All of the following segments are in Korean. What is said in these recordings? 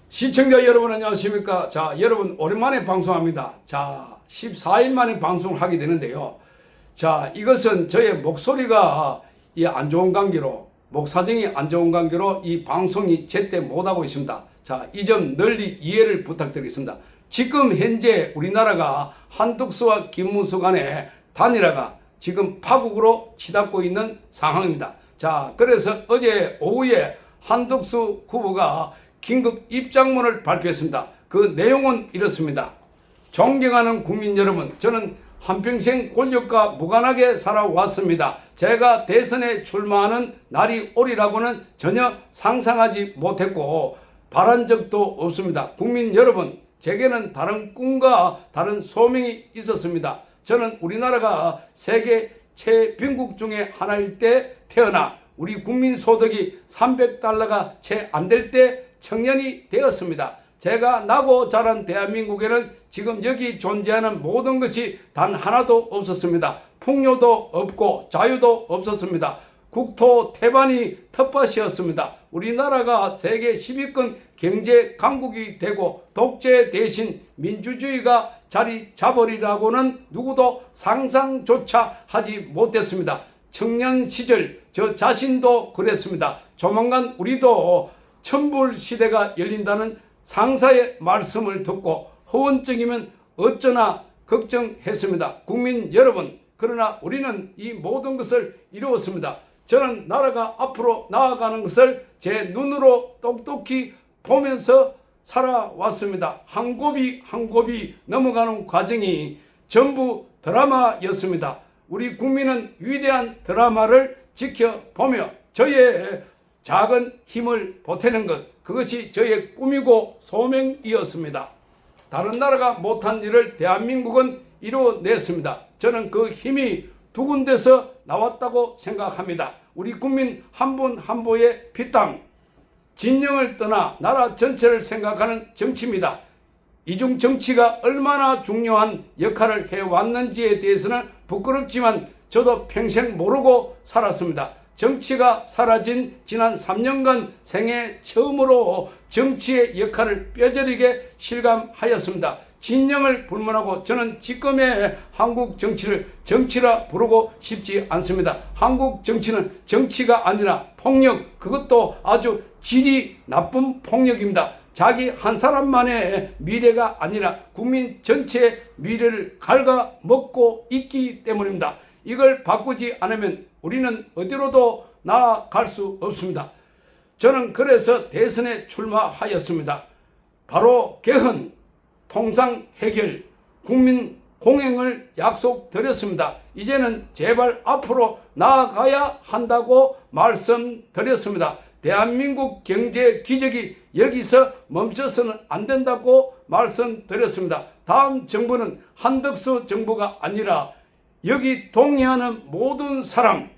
시청자 여러분 안녕하십니까. 자, 여러분 오랜만에 방송합니다. 자, 14일 만에 방송을 하게 되는데요. 자, 이것은 저의 목소리가 안 좋은 관계로, 목 사정이 안 좋은 관계로 이 방송이 제때 못하고 있습니다. 자, 이 점 널리 이해를 부탁드리겠습니다. 지금 현재 우리나라가 한덕수와 김문수 간의 단일화가 지금 파국으로 치닫고 있는 상황입니다. 자, 그래서 어제 오후에 한덕수 후보가 긴급 입장문을 발표했습니다. 그 내용은 이렇습니다. 존경하는 국민 여러분, 저는 한평생 권력과 무관하게 살아왔습니다. 제가 대선에 출마하는 날이 오리라고는 전혀 상상하지 못했고 바란 적도 없습니다. 국민 여러분, 제게는 다른 꿈과 다른 소명이 있었습니다. 저는 우리나라가 세계 최빈국 중에 하나일 때 태어나 우리 국민 소득이 300달러가 채 안 될 때 청년이 되었습니다. 제가 나고 자란 대한민국에는 지금 여기 존재하는 모든 것이 단 하나도 없었습니다. 풍요도 없고 자유도 없었습니다. 국토 태반이 텃밭이었습니다. 우리나라가 세계 10위권 경제 강국이 되고 독재 대신 민주주의가 자리 잡으리라고는 누구도 상상조차 하지 못했습니다. 청년 시절 저 자신도 그랬습니다. 조만간 우리도 천불 시대가 열린다는 상사의 말씀을 듣고 허언증이면 어쩌나 걱정했습니다. 국민 여러분, 그러나 우리는 이 모든 것을 이루었습니다. 저는 나라가 앞으로 나아가는 것을 제 눈으로 똑똑히 보면서 살아왔습니다. 한 곱이 한 곱이 넘어가는 과정이 전부 드라마였습니다. 우리 국민은 위대한 드라마를 지켜보며 저의 작은 힘을 보태는 것, 그것이 저의 꿈이고 소명이었습니다. 다른 나라가 못한 일을 대한민국은 이루어냈습니다. 저는 그 힘이 두 군데서 나왔다고 생각합니다. 우리 국민 한 분 한 분의 피땀, 진영을 떠나 나라 전체를 생각하는 정치입니다. 이중 정치가 얼마나 중요한 역할을 해왔는지에 대해서는 부끄럽지만 저도 평생 모르고 살았습니다. 정치가 사라진 지난 3년간 생애 처음으로 정치의 역할을 뼈저리게 실감하였습니다. 진영을 불문하고 저는 지금의 한국 정치를 정치라 부르고 싶지 않습니다. 한국 정치는 정치가 아니라 폭력, 그것도 아주 질이 나쁜 폭력입니다. 자기 한 사람만의 미래가 아니라 국민 전체의 미래를 갉아먹고 있기 때문입니다. 이걸 바꾸지 않으면 우리는 어디로도 나아갈 수 없습니다. 저는 그래서 대선에 출마하였습니다. 바로 개헌, 통상 해결, 국민 공행을 약속드렸습니다. 이제는 제발 앞으로 나아가야 한다고 말씀드렸습니다. 대한민국 경제 기적이 여기서 멈춰서는 안 된다고 말씀드렸습니다. 다음 정부는 한덕수 정부가 아니라 여기 동의하는 모든 사람,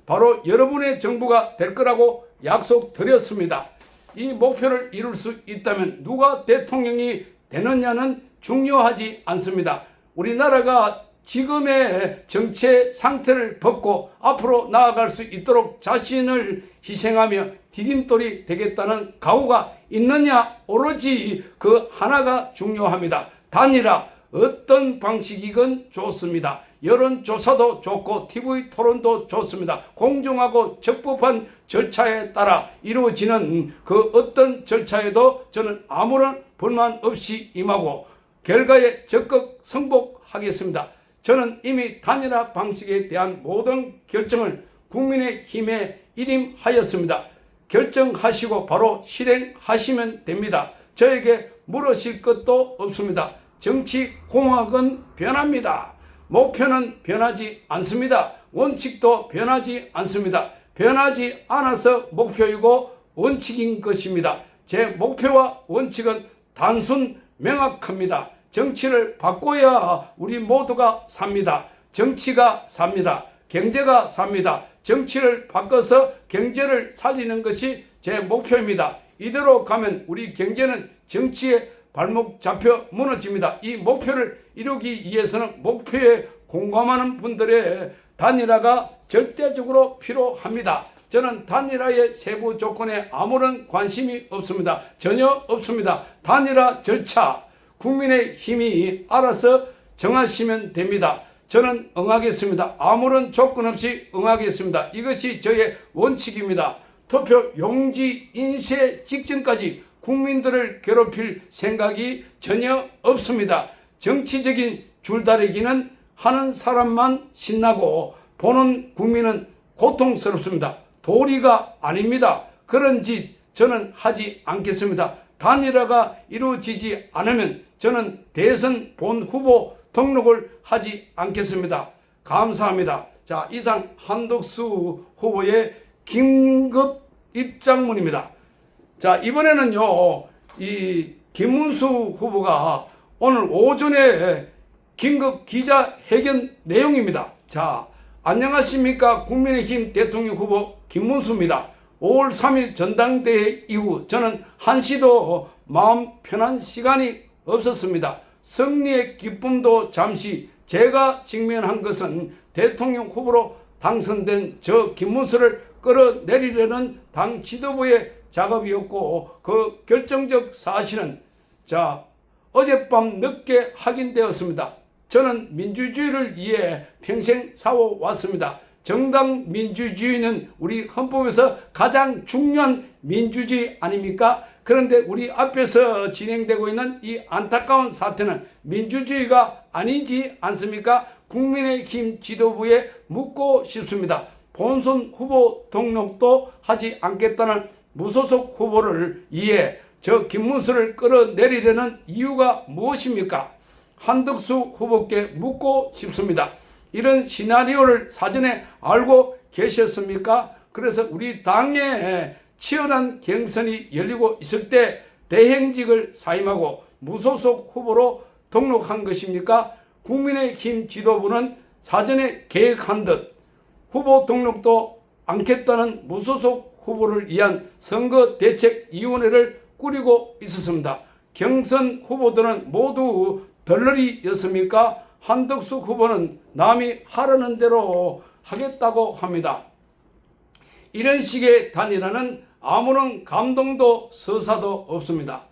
바로 여러분의 정부가 될 거라고 약속드렸습니다. 이 목표를 이룰 수 있다면 누가 대통령이 되느냐는 중요하지 않습니다. 우리나라가 지금의 정체 상태를 벗고 앞으로 나아갈 수 있도록 자신을 희생하며 디딤돌이 되겠다는 각오가 있느냐, 오로지 그 하나가 중요합니다. 단일화 어떤 방식이건 좋습니다. 여론조사도 좋고 TV 토론도 좋습니다. 공정하고 적법한 절차에 따라 이루어지는 그 어떤 절차에도 저는 아무런 불만 없이 임하고 결과에 적극 승복하겠습니다. 저는 이미 단일화 방식에 대한 모든 결정을 국민의힘에 일임하였습니다. 결정하시고 바로 실행하시면 됩니다. 저에게 물으실 것도 없습니다. 정치공학은 변합니다. 목표는 변하지 않습니다. 원칙도 변하지 않습니다. 변하지 않아서 목표이고 원칙인 것입니다. 제 목표와 원칙은 단순 명확합니다. 정치를 바꿔야 우리 모두가 삽니다. 정치가 삽니다. 경제가 삽니다. 정치를 바꿔서 경제를 살리는 것이 제 목표입니다. 이대로 가면 우리 경제는 정치에 발목 잡혀 무너집니다. 이 목표를 이루기 위해서는 목표에 공감하는 분들의 단일화가 절대적으로 필요합니다. 저는 단일화의 세부 조건에 아무런 관심이 없습니다. 전혀 없습니다. 단일화 절차 국민의힘이 알아서 정하시면 됩니다. 저는 응하겠습니다. 아무런 조건 없이 응하겠습니다. 이것이 저의 원칙입니다. 투표 용지 인쇄 직전까지 국민들을 괴롭힐 생각이 전혀 없습니다. 정치적인 줄다리기는 하는 사람만 신나고 보는 국민은 고통스럽습니다. 도리가 아닙니다. 그런 짓 저는 하지 않겠습니다. 단일화가 이루어지지 않으면 저는 대선 본 후보 등록을 하지 않겠습니다. 감사합니다. 자, 이상 한덕수 후보의 긴급 입장문입니다. 자, 이번에는요, 이 김문수 후보가 오늘 오전에 긴급 기자회견 내용입니다. 자, 안녕하십니까. 국민의힘 대통령 후보 김문수입니다. 5월 3일 전당대회 이후 저는 한시도 마음 편한 시간이 없었습니다. 승리의 기쁨도 잠시 제가 직면한 것은 대통령 후보로 당선된 저 김문수를 끌어내리려는 당 지도부의 작업이었고 그 결정적 사실은 어젯밤 늦게 확인되었습니다. 저는 민주주의를 위해 평생 싸워왔습니다. 정당 민주주의는 우리 헌법에서 가장 중요한 민주주의 아닙니까? 그런데 우리 앞에서 진행되고 있는 이 안타까운 사태는 민주주의가 아니지 않습니까? 국민의힘 지도부에 묻고 싶습니다. 본선 후보 등록도 하지 않겠다는 무소속 후보를 위해 저 김문수를 끌어내리려는 이유가 무엇입니까? 한덕수 후보께 묻고 싶습니다. 이런 시나리오를 사전에 알고 계셨습니까? 그래서 우리 당에 치열한 경선이 열리고 있을 때 대행직을 사임하고 무소속 후보로 등록한 것입니까? 국민의힘 지도부는 사전에 계획한 듯 후보 등록도 않겠다는 무소속 후보를 위한 선거대책위원회를 꾸리고 있었습니다. 경선 후보들은 모두 덜러리였습니까? 한덕수 후보는 남이 하라는 대로 하겠다고 합니다. 이런 식의 단일화는 아무런 감동도 서사도 없습니다.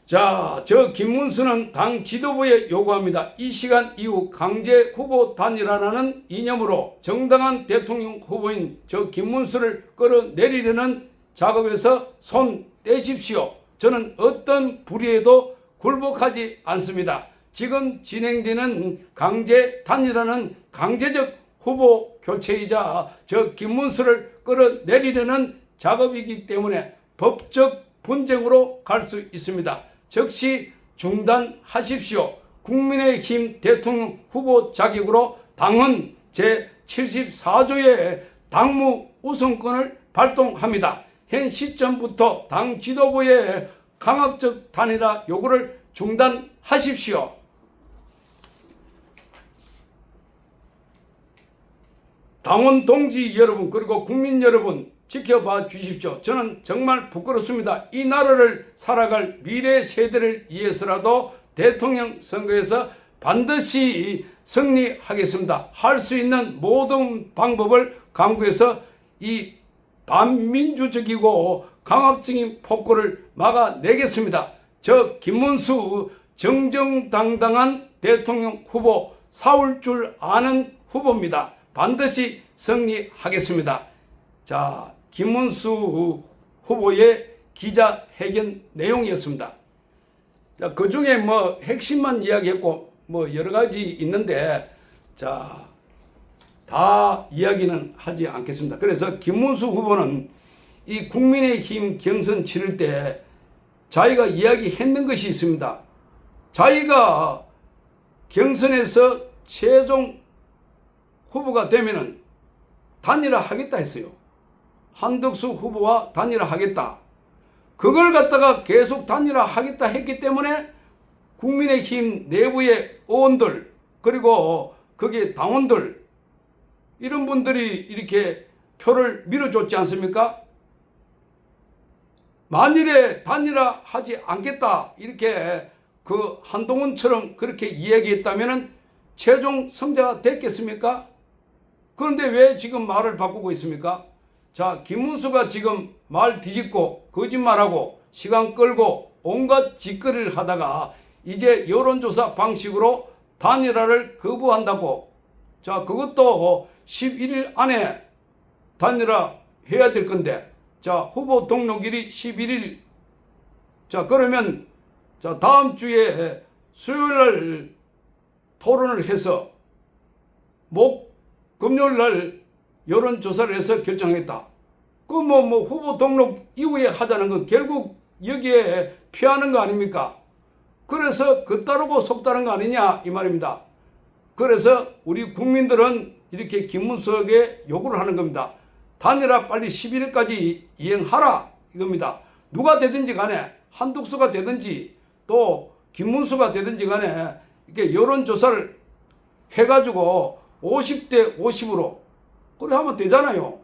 자, 저 김문수는 당 지도부에 요구합니다. 이 시간 이후 강제 후보 단일화라는 이념으로 정당한 대통령 후보인 저 김문수를 끌어내리려는 작업에서 손 떼십시오. 저는 어떤 불의에도 굴복하지 않습니다. 지금 진행되는 강제 단일화는 강제적 후보 교체이자 저 김문수를 끌어내리려는 작업이기 때문에 법적 분쟁으로 갈 수 있습니다. 즉시 중단하십시오. 국민의힘 대통령 후보 자격으로 당헌 제74조의 당무 우선권을 발동합니다. 현 시점부터 당 지도부의 강압적 단일화 요구를 중단하십시오. 당원 동지 여러분 그리고 국민 여러분 지켜봐 주십시오. 저는 정말 부끄럽습니다. 이 나라를 살아갈 미래 세대를 위해서라도 대통령 선거에서 반드시 승리하겠습니다. 할 수 있는 모든 방법을 강구해서 이 반민주적이고 강압적인 폭거를 막아내겠습니다. 저 김문수 정정당당한 대통령 후보 사올 줄 아는 후보입니다. 반드시 승리하겠습니다. 자, 김문수 후보의 기자회견 내용이었습니다. 자, 그 중에 뭐 핵심만 이야기했고 뭐 여러 가지 있는데 다 이야기는 하지 않겠습니다. 그래서 김문수 후보는 이 국민의힘 경선 치를 때 자기가 이야기했는 것이 있습니다. 자기가 경선에서 최종 후보가 되면은 단일화 하겠다 했어요. 한덕수 후보와 단일화 하겠다. 그걸 갖다가 계속 단일화 하겠다 했기 때문에 국민의힘 내부의 의원들 그리고 거기에 당원들 이런 분들이 이렇게 표를 밀어줬지 않습니까? 만일에 단일화 하지 않겠다 이렇게 그 한동훈처럼 그렇게 이야기했다면 최종 승자가 됐겠습니까? 그런데 왜 지금 말을 바꾸고 있습니까? 자, 김문수가 지금 말 뒤집고 거짓말하고 시간 끌고 온갖 짓거리를 하다가 이제 여론조사 방식으로 단일화를 거부한다고. 자, 그것도 11일 안에 단일화 해야 될 건데, 자, 후보 등록일이 11일. 자, 그러면 자, 다음 주에 수요일 날 토론을 해서 금요일 날 여론조사를 해서 결정했다. 그 후보 등록 이후에 하자는 건 결국 여기에 피하는 거 아닙니까? 그래서 그따르고 속다른 거 아니냐 이 말입니다. 그래서 우리 국민들은 이렇게 김문수에게 요구를 하는 겁니다. 단일화 빨리 11일까지 이행하라 이겁니다. 누가 되든지 간에 한덕수가 되든지 또 김문수가 되든지 간에 이렇게 여론조사를 해가지고 50대 50으로 그래 하면 되잖아요.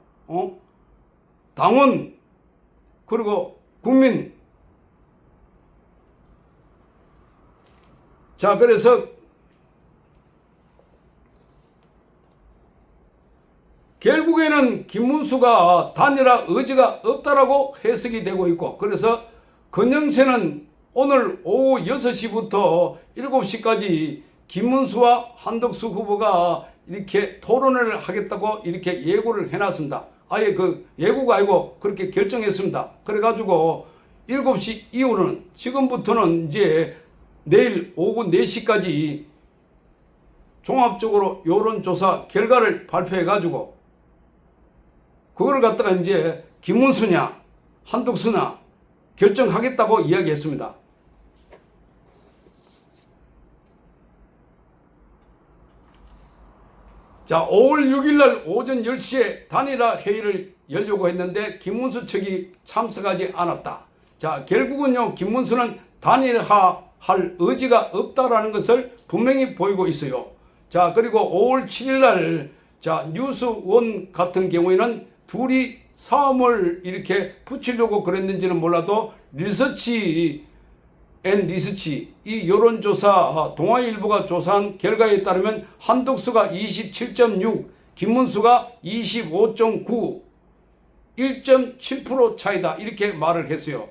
당원 그리고 국민. 자, 그래서 결국에는 김문수가 단일화 의지가 없다라고 해석이 되고 있고, 그래서 건영세는 오늘 오후 6시부터 7시까지 김문수와 한덕수 후보가 이렇게 토론을 하겠다고 이렇게 예고를 해놨습니다. 아예 그 예고가 아니고 그렇게 결정했습니다. 그래가지고 7시 이후는 지금부터는 이제 내일 오후 4시까지 종합적으로 여론조사 결과를 발표해가지고 그걸 갖다가 이제 김문수냐 한덕수냐 결정하겠다고 이야기했습니다. 자, 5월 6일 날 오전 10시에 단일화 회의를 열려고 했는데 김문수 측이 참석하지 않았다. 자, 결국은요, 김문수는 단일화할 의지가 없다라는 것을 분명히 보이고 있어요. 자, 그리고 5월 7일 날, 자, 뉴스원 같은 경우에는 둘이 싸움을 이렇게 붙이려고 그랬는지는 몰라도 리서치 이 여론조사 동아일보가 조사한 결과에 따르면 한덕수가 27.6, 김문수가 25.9, 1.7% 차이다 이렇게 말을 했어요.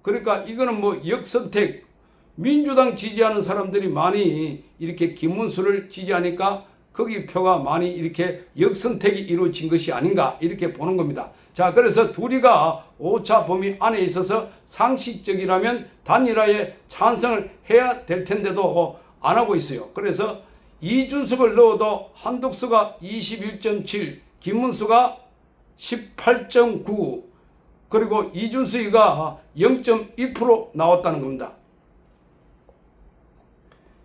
그러니까 이거는 역선택, 민주당 지지하는 사람들이 많이 이렇게 김문수를 지지하니까 거기 표가 많이 이렇게 역선택이 이루어진 것이 아닌가 이렇게 보는 겁니다. 자, 그래서 둘이가 오차 범위 안에 있어서 상식적이라면 단일화에 찬성을 해야 될 텐데도 안 하고 있어요. 그래서 이준석을 넣어도 한덕수가 21.7, 김문수가 18.9, 그리고 이준석이가 0.2% 나왔다는 겁니다.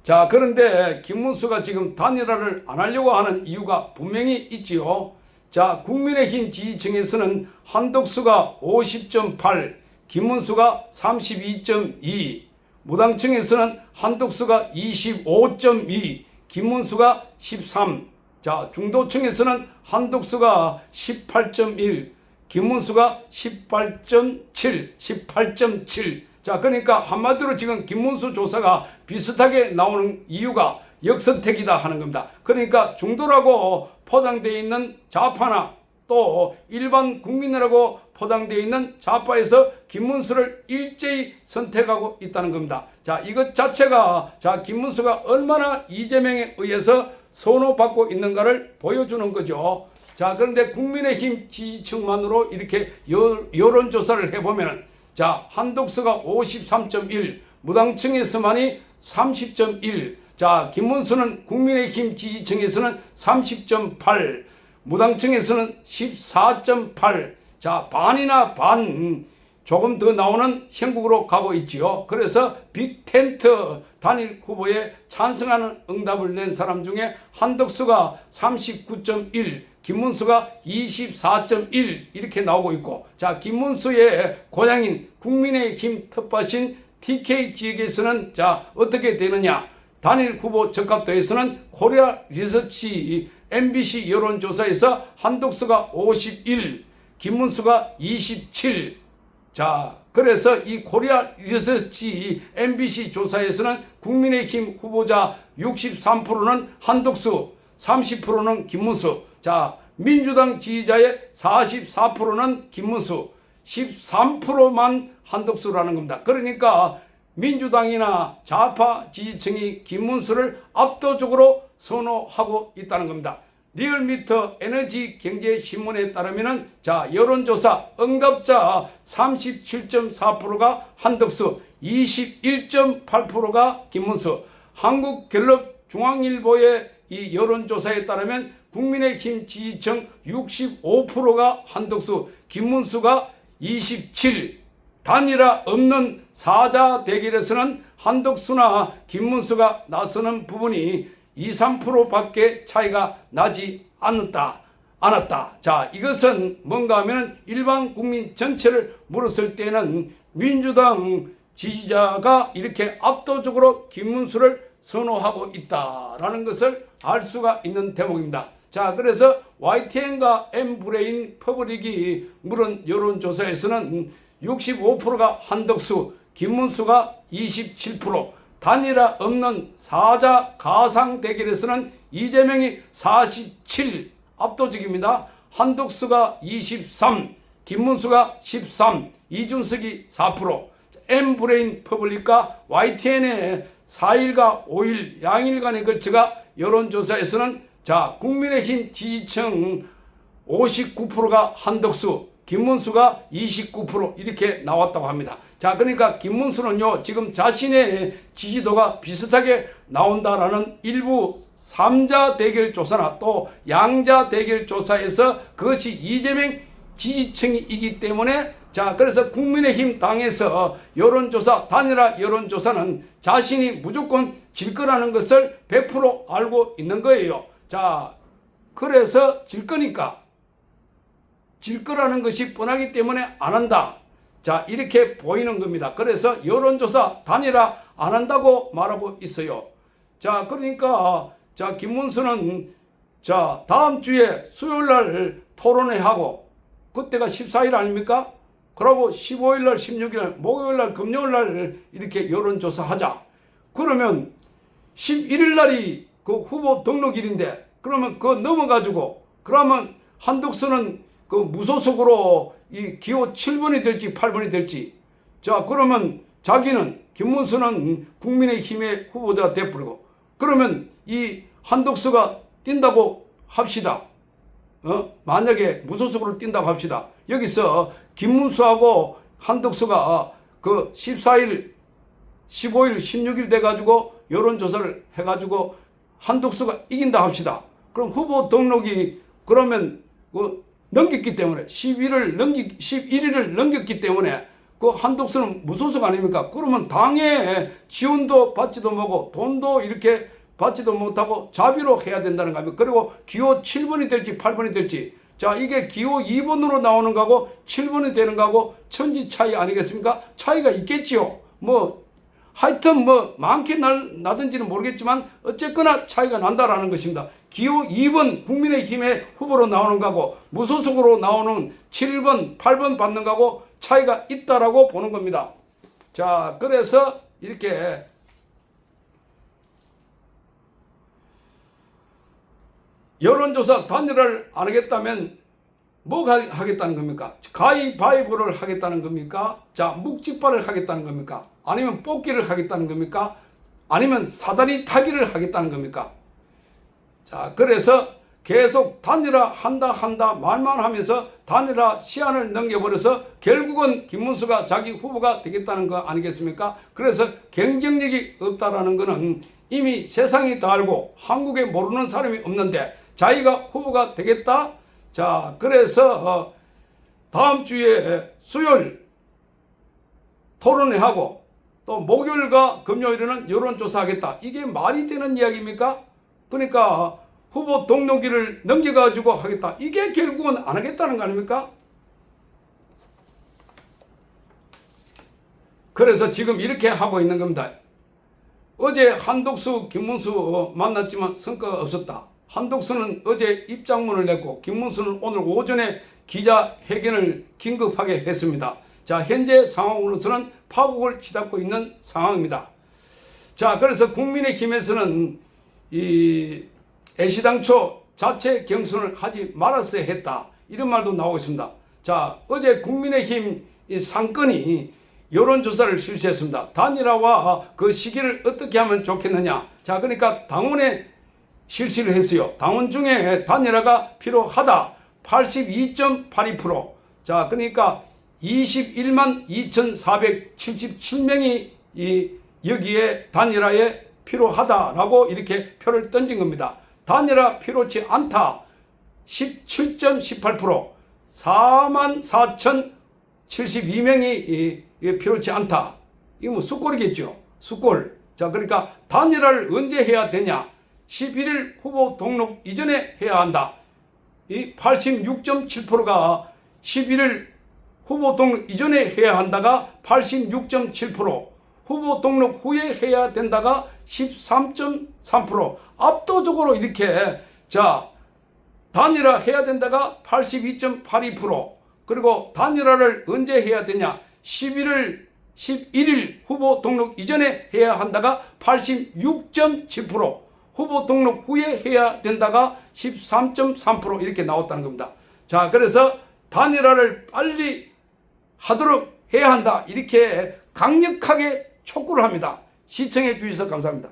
자, 그런데 김문수가 지금 단일화를 안 하려고 하는 이유가 분명히 있지요. 자, 국민의힘 지지층에서는 한덕수가 50.8, 김문수가 32.2, 무당층에서는 한덕수가 25.2, 김문수가 13, 자, 중도층에서는 한덕수가 18.1, 김문수가 18.7. 자, 그러니까 한마디로 지금 김문수 조사가 비슷하게 나오는 이유가 역선택이다 하는 겁니다. 그러니까 중도라고 포장되어 있는 좌파나 또 일반 국민이라고 포장되어 있는 좌파에서 김문수를 일제히 선택하고 있다는 겁니다. 자, 이것 자체가 자, 김문수가 얼마나 이재명에 의해서 선호받고 있는가를 보여주는 거죠. 자, 그런데 국민의힘 지지층만으로 이렇게 여론조사를 해보면 자, 한덕수가 53.1, 무당층에서만이 30.1, 자, 김문수는 국민의힘 지지층에서는 30.8, 무당층에서는 14.8, 자, 반이나 반 조금 더 나오는 형국으로 가고 있지요. 그래서 빅텐트 단일 후보에 찬성하는 응답을 낸 사람 중에 한덕수가 39.1, 김문수가 24.1 이렇게 나오고 있고, 자, 김문수의 고향인 국민의힘 텃밭인 TK 지역에서는 자, 어떻게 되느냐? 단일 후보 적합도에서는 코리아 리서치 MBC 여론조사에서 한덕수가 51, 김문수가 27. 자, 그래서 이 코리아 리서치 MBC 조사에서는 국민의힘 후보자 63%는 한덕수, 30%는 김문수. 자, 민주당 지지자의 44%는 김문수, 13%만 한덕수라는 겁니다. 그러니까 민주당이나 좌파 지지층이 김문수를 압도적으로 선호하고 있다는 겁니다. 리얼미터 에너지경제신문에 따르면은 자, 여론조사 응답자 37.4%가 한덕수, 21.8%가 김문수. 한국갤럽 중앙일보의 이 여론조사에 따르면 국민의힘 지지층 65%가 한덕수, 김문수가 27%. 단일화 없는 사자 대결에서는 한덕수나 김문수가 나서는 부분이 2~3%밖에 차이가 나지 않았다. 자, 이것은 뭔가 하면 일반 국민 전체를 물었을 때는 민주당 지지자가 이렇게 압도적으로 김문수를 선호하고 있다라는 것을 알 수가 있는 대목입니다. 자, 그래서 YTN과 M브레인 퍼블릭이 물은 여론조사에서는 65%가 한덕수, 김문수가 27%, 단일화 없는 사자 가상 대결에서는 이재명이 47, 압도적입니다. 한덕수가 23, 김문수가 13, 이준석이 4%. M브레인 퍼블릭과 YTN의 4일과 5일 양일간에 걸쳐가 여론조사에서는 자, 국민의힘 지지층 59%가 한덕수, 김문수가 29% 이렇게 나왔다고 합니다. 자, 그러니까 김문수는요, 지금 자신의 지지도가 비슷하게 나온다라는 일부 3자 대결 조사나 또 양자 대결 조사에서 그것이 이재명 지지층이기 때문에 자, 그래서 국민의힘 당에서 여론조사, 단일화 여론조사는 자신이 무조건 질 거라는 것을 100% 알고 있는 거예요. 자, 그래서 질 거니까 질 거라는 것이 뻔하기 때문에 안 한다. 자, 이렇게 보이는 겁니다. 그래서 여론조사 단일화 안 한다고 말하고 있어요. 자, 그러니까 자, 김문수는 자, 다음 주에 수요일 날 토론회 하고 그때가 14일 아닙니까? 그러고 15일 날, 16일 날, 목요일 날, 금요일 날 이렇게 여론조사 하자. 그러면 11일 날이 그 후보 등록일인데 그러면 그거 넘어가지고 그러면 한덕수는 그 무소속으로 이 기호 7번이 될지 8번이 될지 자, 그러면 자기는 김문수는 국민의힘의 후보자가 돼버리고 그러면 이 한덕수가 뛴다고 합시다. 만약에 무소속으로 뛴다고 합시다. 여기서 김문수하고 한덕수가 그 14일, 15일, 16일 돼가지고 여론조사를 해가지고 한덕수가 이긴다 합시다. 그럼 후보 등록이 그러면 그 넘겼기 때문에 11일을 넘겼기 때문에 그 한덕수는 무소속 아닙니까? 그러면 당에 지원도 받지도 못하고 돈도 이렇게 받지도 못하고 자비로 해야 된다는 겁니다. 그리고 기호 7번이 될지 8번이 될지 자, 이게 기호 2번으로 나오는 거하고 7번이 되는 거하고 천지 차이 아니겠습니까? 차이가 있겠지요. 뭐 하여튼 뭐 많게 나든지는 모르겠지만 어쨌거나 차이가 난다라는 것입니다. 기호 2번 국민의힘의 후보로 나오는 거하고 무소속으로 나오는 7번, 8번 받는 거하고 차이가 있다라고 보는 겁니다. 자, 그래서 이렇게 여론조사 단일화를 안 하겠다면 뭐가 하겠다는 겁니까? 가위바위보를 하겠다는 겁니까? 자, 묵찌발을 하겠다는 겁니까? 아니면 뽑기를 하겠다는 겁니까? 아니면 사다리 타기를 하겠다는 겁니까? 자, 그래서 계속 단일화 한다 말만 하면서 단일화 시한을 넘겨버려서 결국은 김문수가 자기 후보가 되겠다는 거 아니겠습니까? 그래서 경쟁력이 없다라는 거는 이미 세상이 다 알고 한국에 모르는 사람이 없는데 자기가 후보가 되겠다? 자, 그래서 다음 주에 수요일 토론회 하고 또 목요일과 금요일에는 여론조사 하겠다. 이게 말이 되는 이야기입니까? 그러니까 후보 등록일을 넘겨가지고 하겠다. 이게 결국은 안 하겠다는 거 아닙니까? 그래서 지금 이렇게 하고 있는 겁니다. 어제 한덕수, 김문수 만났지만 성과가 없었다. 한덕수는 어제 입장문을 냈고 김문수는 오늘 오전에 기자회견을 긴급하게 했습니다. 자, 현재 상황으로서는 파국을 치닫고 있는 상황입니다. 자, 그래서 국민의힘에서는 이 애시당초 자체 경선을 하지 말았어야 했다. 이런 말도 나오고 있습니다. 자, 어제 국민의힘 이 상권이 여론조사를 실시했습니다. 단일화와 그 시기를 어떻게 하면 좋겠느냐. 자, 그러니까 당원에 실시를 했어요. 당원 중에 단일화가 필요하다. 82.82%. 자, 그러니까 21만 2,477명이 여기에 단일화에 필요하다라고 이렇게 표를 던진 겁니다. 단일화 필요치 않다. 17.18%. 44,072명이 필요치 않다. 이거 뭐 숫골이겠죠. 숫골. 자, 그러니까 단일화를 언제 해야 되냐? 11일 후보 등록 이전에 해야 한다. 이 86.7%가 11일 후보 등록 이전에 해야 한다가 86.7%, 후보 등록 후에 해야 된다가 13.3%. 압도적으로 이렇게 자, 단일화 해야 된다가 82.82%, 그리고 단일화를 언제 해야 되냐? 11일 후보 등록 이전에 해야 한다가 86.7%, 후보 등록 후에 해야 된다가 13.3% 이렇게 나왔다는 겁니다. 자, 그래서 단일화를 빨리 하도록 해야 한다. 이렇게 강력하게 촉구를 합니다. 시청해 주셔서 감사합니다.